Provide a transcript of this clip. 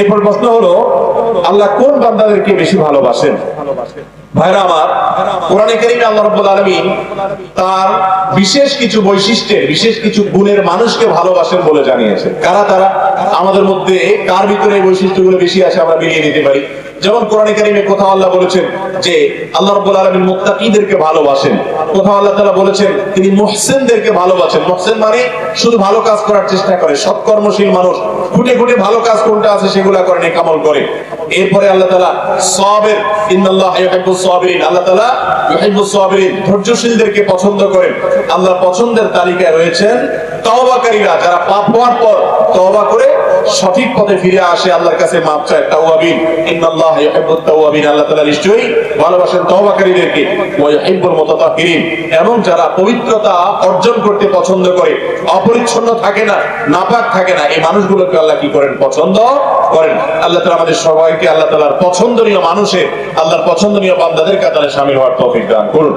এরপর প্রশ্ন হলো, আল্লাহ কোন বান্দাদেরকে বেশি ভালোবাসেন? ভাইরা আমার, কোরআনে কারীমে আল্লাহ রাব্বুল আলামিন তার বিশেষ কিছু বৈশিষ্ট্যের, বিশেষ কিছু গুণের মানুষকে ভালোবাসেন বলে জানিয়েছেন। কারা তারা? আমাদের মধ্যে কার ভিতরে এই বৈশিষ্ট্যগুলো বেশি আছে আমরা মিলিয়ে নিতে পারি। যেমন কোরআনে কারীমে কোথাও আল্লাহ বলেছেন যে আল্লাহ রাব্বুল আলামিন মুত্তাকিদেরকে ভালোবাসেন, কোথাও আল্লাহ তাআলা বলেছেন তিনি মুহসিনদেরকে ভালোবাসেন। মুহসিন মানে শুধু ভালো কাজ করার চেষ্টা করে, সৎকর্মশীল মানুষ, খুঁটে খুঁটে ভালো কাজ কোনটা আছে সেগুলা করে, নেক আমল করে। এরপরে আল্লাহ তাআলা সাবির, ইন্নাল্লাহা ইউহিব্বুস সাবিরিন, আল্লাহ তাআলা ইউহিব্বুস সাবিরিন, ধৈর্যশীলদেরকে পছন্দ করেন। আল্লাহর পছন্দের তালিকায় রয়েছেন তওবাকারীরা, যারা পাপ হওয়ার পর তওবা করে সঠিক পথে ফিরে আসে, আল্লাহর কাছে মাফ চায়, তাওয়াবিন। ইন্নাল্লাহা ইউহিব্বুত তাওয়াবিন, আল্লাহ তাআলা নিশ্চয়ই ভালোবাসেন তওবাকারীদেরকে। ওয়া ইউহিব্বুল মুতাতাহহিরিন, এবং যারা পবিত্রতা অর্জন করতে পছন্দ করে, অপরিচ্ছন্ন থাকে না, নাপাক থাকে না, এই মানুষগুলোকে আল্লাহ কি করেন? পছন্দ করেন। আল্লাহ তাআলা আমাদের সবাইকে আল্লাহ তাআলার পছন্দনীয় মানুষের, আল্লাহর পছন্দনীয় বান্দাদের কাতারে শামিল হওয়ার তৌফিক দান করুন।